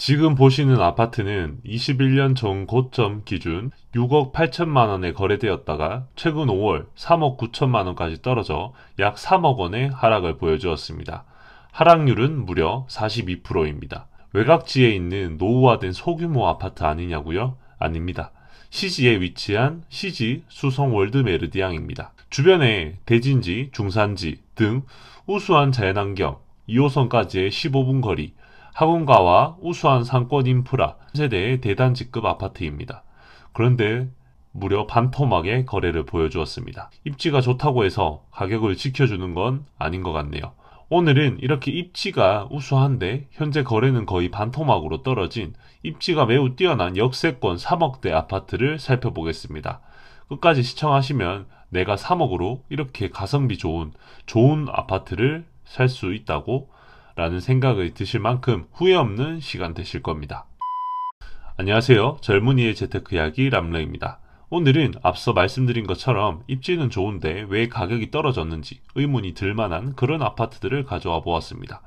지금 보시는 아파트는 21년 전 고점 기준 6억 8천만 원에 거래되었다가 최근 5월 3억 9천만 원까지 떨어져 약 3억 원의 하락을 보여주었습니다. 하락률은 무려 42%입니다. 외곽지에 있는 노후화된 소규모 아파트 아니냐고요? 아닙니다. 시지에 위치한 시지 수성 월드 메르디앙입니다. 주변에 대진지, 중산지 등 우수한 자연환경, 2호선까지의 15분 거리, 학원가와 우수한 상권 인프라, 세대의 대단지급 아파트입니다. 그런데 무려 반토막의 거래를 보여주었습니다. 입지가 좋다고 해서 가격을 지켜주는 건 아닌 것 같네요. 오늘은 이렇게 입지가 우수한데 현재 거래는 거의 반토막으로 떨어진 입지가 매우 뛰어난 역세권 3억대 아파트를 살펴보겠습니다. 끝까지 시청하시면 내가 3억으로 이렇게 가성비 좋은 아파트를 살 수 있다고 라는 생각이 드실 만큼 후회 없는 시간 되실 겁니다. 안녕하세요. 젊은이의 재테크 이야기 람러입니다. 오늘은 앞서 말씀드린 것처럼 입지는 좋은데 왜 가격이 떨어졌는지 의문이 들만한 그런 아파트들을 가져와 보았습니다.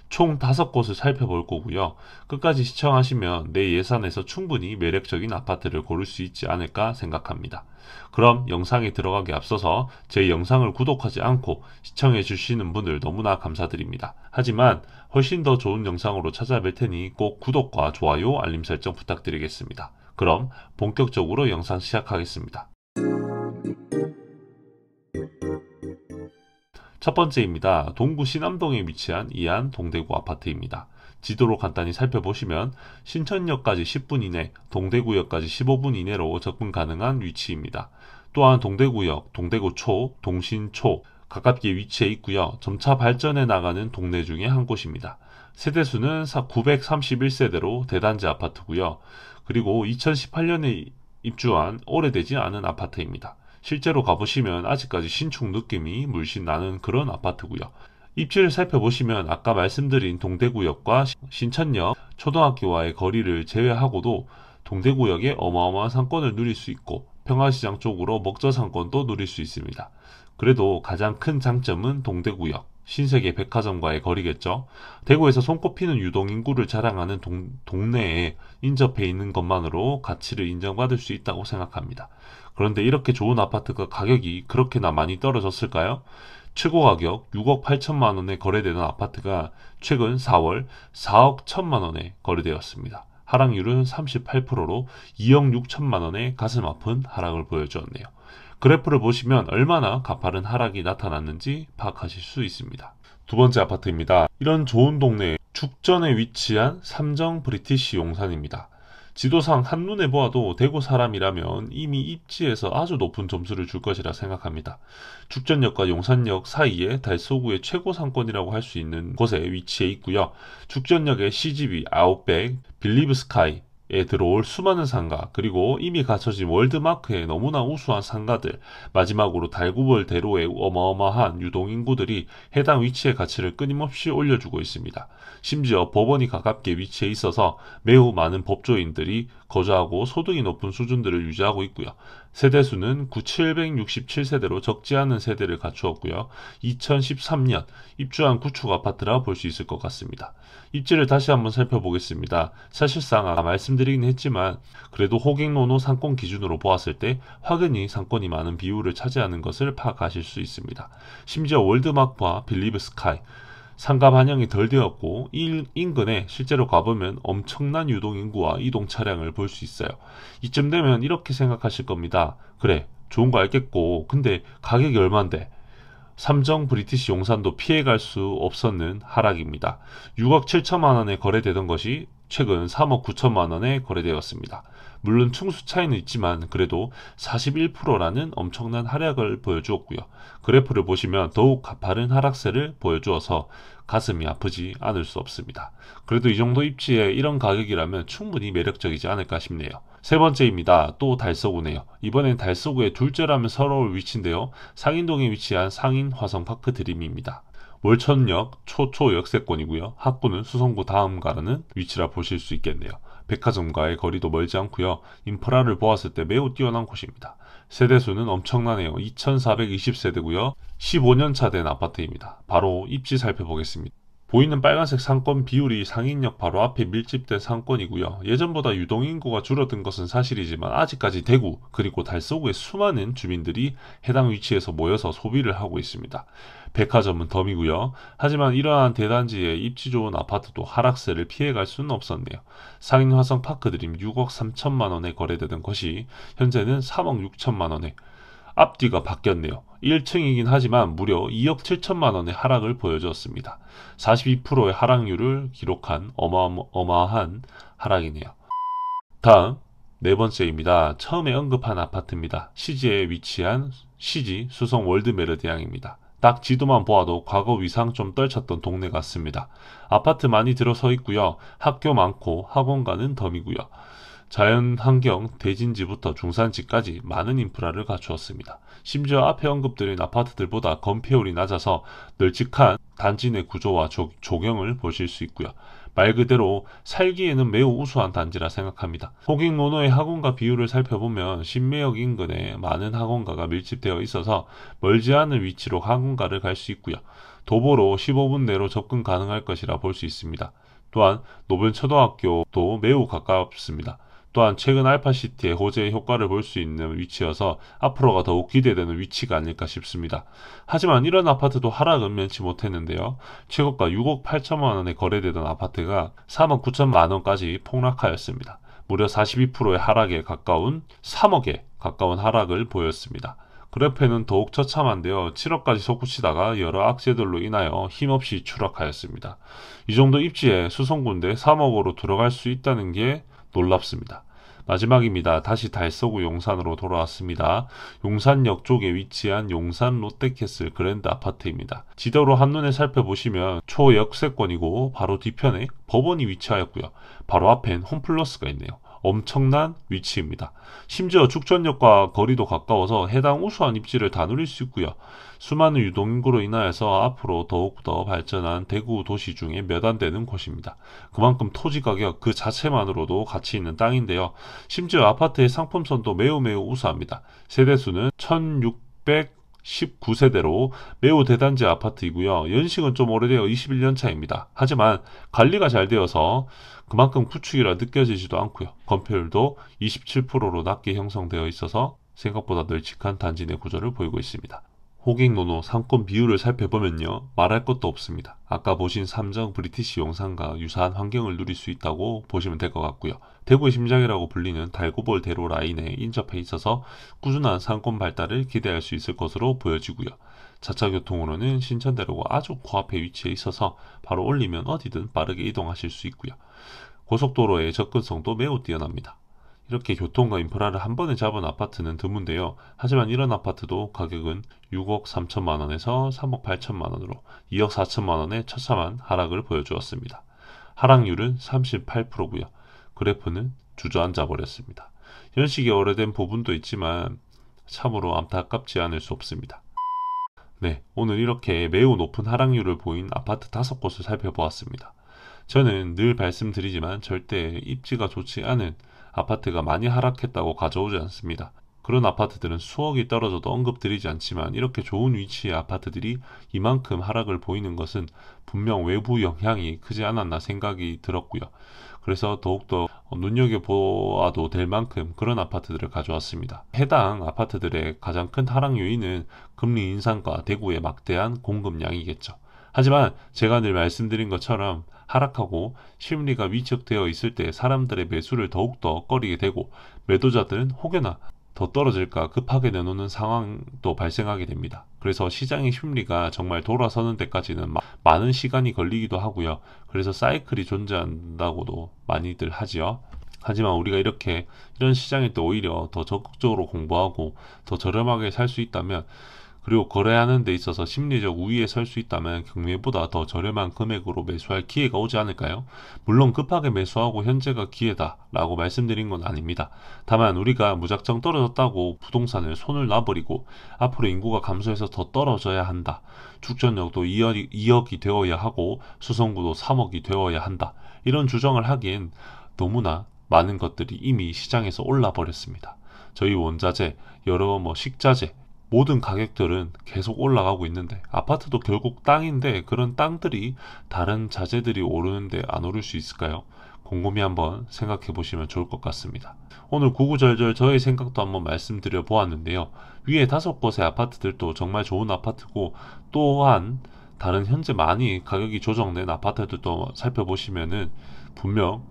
총 5곳을 살펴볼 거고요. 끝까지 시청하시면 내 예산에서 충분히 매력적인 아파트를 고를 수 있지 않을까 생각합니다. 그럼 영상에 들어가기 앞서서 제 영상을 구독하지 않고 시청해 주시는 분들 너무나 감사드립니다. 하지만 훨씬 더 좋은 영상으로 찾아뵐 테니 꼭 구독과 좋아요, 알림 설정 부탁드리겠습니다. 그럼 본격적으로 영상 시작하겠습니다. 첫 번째입니다. 동구 신암동에 위치한 이안 동대구 아파트입니다. 지도로 간단히 살펴보시면 신천역까지 10분 이내, 동대구역까지 15분 이내로 접근 가능한 위치입니다. 또한 동대구역, 동대구초, 동신초 가깝게 위치해 있고요. 점차 발전해 나가는 동네 중에 한 곳입니다. 세대수는 931세대로 대단지 아파트고요. 그리고 2018년에 입주한 오래되지 않은 아파트입니다. 실제로 가보시면 아직까지 신축 느낌이 물씬 나는 그런 아파트고요. 입지를 살펴보시면 아까 말씀드린 동대구역과 신천역, 초등학교와의 거리를 제외하고도 동대구역에 어마어마한 상권을 누릴 수 있고 평화시장 쪽으로 먹저 상권도 누릴 수 있습니다. 그래도 가장 큰 장점은 동대구역, 신세계 백화점과의 거리겠죠. 대구에서 손꼽히는 유동인구를 자랑하는 동네에 인접해 있는 것만으로 가치를 인정받을 수 있다고 생각합니다. 그런데 이렇게 좋은 아파트가 가격이 그렇게나 많이 떨어졌을까요? 최고 가격 6억 8천만 원에 거래되는 아파트가 최근 4월 4억 1천만 원에 거래되었습니다. 하락률은 38%로 2억 6천만 원의 가슴 아픈 하락을 보여주었네요. 그래프를 보시면 얼마나 가파른 하락이 나타났는지 파악하실 수 있습니다. 두 번째 아파트입니다. 이런 좋은 동네에 죽전에 위치한 삼정 브리티시 용산입니다. 지도상 한눈에 보아도 대구 사람이라면 이미 입지에서 아주 높은 점수를 줄 것이라 생각합니다. 죽전역과 용산역 사이에 달서구의 최고 상권이라고 할 수 있는 곳에 위치해 있고요. 죽전역의 CGV, 아웃백, 빌리브 스카이 에 들어올 수많은 상가, 그리고 이미 갖춰진 월드마크의 너무나 우수한 상가들, 마지막으로 달구벌 대로의 어마어마한 유동인구들이 해당 위치의 가치를 끊임없이 올려주고 있습니다. 심지어 법원이 가깝게 위치해 있어서 매우 많은 법조인들이 거주하고 소득이 높은 수준들을 유지하고 있고요. 세대수는 767세대로 적지 않은 세대를 갖추었고요. 2013년 입주한 구축 아파트라 볼 수 있을 것 같습니다. 입지를 다시 한번 살펴보겠습니다. 사실상 아까 말씀드리긴 했지만 그래도 호갱노노 상권 기준으로 보았을 때 확연히 상권이 많은 비율을 차지하는 것을 파악하실 수 있습니다. 심지어 월드마크와 빌리브 스카이 상가 반영이 덜 되었고 이 인근에 실제로 가보면 엄청난 유동인구와 이동 차량을 볼 수 있어요. 이쯤 되면 이렇게 생각하실 겁니다. 그래, 좋은 거 알겠고 근데 가격이 얼만데? 삼정 브리티시 용산도 피해갈 수 없었는 하락입니다. 6억 7천만 원에 거래되던 것이 최근 3억 9천만 원에 거래되었습니다. 물론 층수 차이는 있지만 그래도 41%라는 엄청난 하락을 보여주었고요. 그래프를 보시면 더욱 가파른 하락세를 보여주어서 가슴이 아프지 않을 수 없습니다. 그래도 이 정도 입지에 이런 가격이라면 충분히 매력적이지 않을까 싶네요. 세 번째입니다. 또 달서구네요. 이번엔 달서구의 둘째라면 서러울 위치인데요. 상인동에 위치한 상인 화성파크 드림입니다. 월천역 초초 역세권이고요. 합구는 수성구 다음 가라는 위치라 보실 수 있겠네요. 백화점과의 거리도 멀지 않고요. 인프라를 보았을 때 매우 뛰어난 곳입니다. 세대수는 엄청나네요. 2420세대고요. 15년차 된 아파트입니다. 바로 입지 살펴보겠습니다. 보이는 빨간색 상권 비율이 상인역 바로 앞에 밀집된 상권이고요. 예전보다 유동인구가 줄어든 것은 사실이지만 아직까지 대구 그리고 달서구의 수많은 주민들이 해당 위치에서 모여서 소비를 하고 있습니다. 백화점은 덤이고요. 하지만 이러한 대단지의 입지 좋은 아파트도 하락세를 피해갈 수는 없었네요. 상인 화성 파크드림 6억 3천만 원에 거래되던 것이 현재는 3억 6천만 원에 앞뒤가 바뀌었네요. 1층이긴 하지만 무려 2억 7천만 원의 하락을 보여주었습니다. 42%의 하락률을 기록한 어마어마한 하락이네요. 다음 네 번째입니다. 처음에 언급한 아파트입니다. 시지에 위치한 시지 수성 월드 메르디앙입니다. 딱 지도만 보아도 과거 위상 좀 떨쳤던 동네 같습니다. 아파트 많이 들어서 있고요. 학교 많고 학원가는 덤이고요. 자연환경 대진지부터 중산지까지 많은 인프라를 갖추었습니다. 심지어 앞에 언급드린 아파트들보다 건폐율이 낮아서 널찍한 단지 내 구조와 조경을 보실 수 있고요. 말 그대로 살기에는 매우 우수한 단지라 생각합니다. 호객노노의 학원가 비율을 살펴보면 신매역 인근에 많은 학원가가 밀집되어 있어서 멀지 않은 위치로 학원가를 갈 수 있고요. 도보로 15분 내로 접근 가능할 것이라 볼 수 있습니다. 또한 노변초등학교도 매우 가깝습니다. 또한 최근 알파시티의 호재의 효과를 볼 수 있는 위치여서 앞으로가 더욱 기대되는 위치가 아닐까 싶습니다. 하지만 이런 아파트도 하락은 면치 못했는데요. 최고가 6억 8천만 원에 거래되던 아파트가 3억 9천만 원까지 폭락하였습니다. 무려 42%의 하락에 가까운 3억에 가까운 하락을 보였습니다. 그래프에는 더욱 처참한데요. 7억까지 솟구치다가 여러 악재들로 인하여 힘없이 추락하였습니다. 이 정도 입지에 수성구인데 3억으로 들어갈 수 있다는 게 놀랍습니다. 마지막입니다. 다시 달서구 용산으로 돌아왔습니다. 용산역 쪽에 위치한 용산 롯데캐슬 그랜드 아파트입니다. 지도로 한눈에 살펴보시면 초역세권이고 바로 뒤편에 법원이 위치하였고요. 바로 앞엔 홈플러스가 있네요. 엄청난 위치입니다. 심지어 죽전역과 거리도 가까워서 해당 우수한 입지를 다 누릴 수 있고요. 수많은 유동인구로 인하여서 앞으로 더욱더 발전한 대구 도시 중에 몇 안 되는 곳입니다. 그만큼 토지 가격 그 자체만으로도 가치 있는 땅인데요. 심지어 아파트의 상품선도 매우 우수합니다. 세대수는 1619세대로 매우 대단지 아파트이고요. 연식은 좀 오래되어 21년 차입니다. 하지만 관리가 잘 되어서 그만큼 구축이라 느껴지지도 않고요. 건폐율도 27%로 낮게 형성되어 있어서 생각보다 널찍한 단지 내 구조를 보이고 있습니다. 호객노노 상권 비율을 살펴보면요. 말할 것도 없습니다. 아까 보신 삼정 브리티시 용산과 유사한 환경을 누릴 수 있다고 보시면 될 것 같고요. 대구의 심장이라고 불리는 달고볼 대로 라인에 인접해 있어서 꾸준한 상권 발달을 기대할 수 있을 것으로 보여지고요. 자차 교통으로는 신천대로가 아주 코앞에 위치해 있어서 바로 올리면 어디든 빠르게 이동하실 수 있고요. 고속도로의 접근성도 매우 뛰어납니다. 이렇게 교통과 인프라를 한 번에 잡은 아파트는 드문데요. 하지만 이런 아파트도 가격은 6억 3천만 원에서 3억 8천만 원으로 2억 4천만 원의 처참한 하락을 보여주었습니다. 하락률은 38%고요. 그래프는 주저앉아 버렸습니다. 연식이 오래된 부분도 있지만 참으로 안타깝지 않을 수 없습니다. 네, 오늘 이렇게 매우 높은 하락률을 보인 아파트 5곳을 살펴보았습니다. 저는 늘 말씀드리지만 절대 입지가 좋지 않은 아파트가 많이 하락했다고 가져오지 않습니다. 그런 아파트들은 수억이 떨어져도 언급드리지 않지만 이렇게 좋은 위치의 아파트들이 이만큼 하락을 보이는 것은 분명 외부 영향이 크지 않았나 생각이 들었고요. 그래서 더욱더 눈여겨보아도 될 만큼 그런 아파트들을 가져왔습니다. 해당 아파트들의 가장 큰 하락 요인은 금리 인상과 대구의 막대한 공급량이겠죠. 하지만 제가 늘 말씀드린 것처럼 하락하고 심리가 위축되어 있을 때 사람들의 매수를 더욱더 꺼리게 되고 매도자들은 혹여나 더 떨어질까 급하게 내놓는 상황도 발생하게 됩니다. 그래서 시장의 심리가 정말 돌아서는 데까지는 많은 시간이 걸리기도 하고요. 그래서 사이클이 존재한다고도 많이들 하지요. 하지만 우리가 이런 시장일 때 오히려 더 적극적으로 공부하고 더 저렴하게 살 수 있다면, 그리고 거래하는 데 있어서 심리적 우위에 설 수 있다면 경매보다 더 저렴한 금액으로 매수할 기회가 오지 않을까요? 물론 급하게 매수하고 현재가 기회다라고 말씀드린 건 아닙니다. 다만 우리가 무작정 떨어졌다고 부동산을 손을 놔버리고 앞으로 인구가 감소해서 더 떨어져야 한다. 축전역도 2억이 되어야 하고 수성구도 3억이 되어야 한다. 이런 주장을 하기엔 너무나 많은 것들이 이미 시장에서 올라 버렸습니다. 저희 원자재, 여러 식자재, 모든 가격들은 계속 올라가고 있는데, 아파트도 결국 땅인데 그런 땅들이 다른 자재들이 오르는데 안 오를 수 있을까요? 곰곰이 한번 생각해 보시면 좋을 것 같습니다. 오늘 구구절절 저의 생각도 한번 말씀드려 보았는데요. 위에 5곳의 아파트들도 정말 좋은 아파트고, 또한 다른 현재 많이 가격이 조정된 아파트들도 살펴보시면은 분명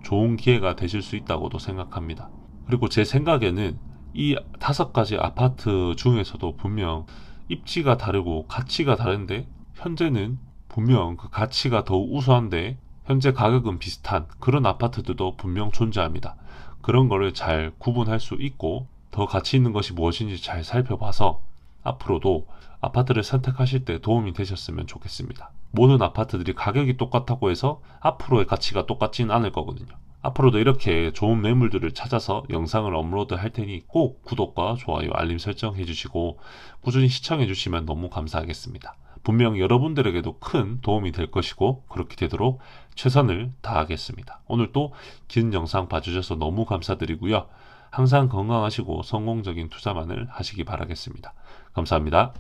좋은 기회가 되실 수 있다고도 생각합니다. 그리고 제 생각에는 이 5가지 아파트 중에서도 분명 입지가 다르고 가치가 다른데, 현재는 분명 그 가치가 더 우수한데 현재 가격은 비슷한 그런 아파트들도 분명 존재합니다. 그런 거를 잘 구분할 수 있고, 더 가치 있는 것이 무엇인지 잘 살펴봐서 앞으로도 아파트를 선택하실 때 도움이 되셨으면 좋겠습니다. 모든 아파트들이 가격이 똑같다고 해서 앞으로의 가치가 똑같지는 않을 거거든요. 앞으로도 이렇게 좋은 매물들을 찾아서 영상을 업로드 할 테니 꼭 구독과 좋아요, 알림 설정 해주시고 꾸준히 시청해 주시면 너무 감사하겠습니다. 분명 여러분들에게도 큰 도움이 될 것이고, 그렇게 되도록 최선을 다하겠습니다. 오늘 또 긴 영상 봐주셔서 너무 감사드리고요. 항상 건강하시고 성공적인 투자만을 하시기 바라겠습니다. 감사합니다.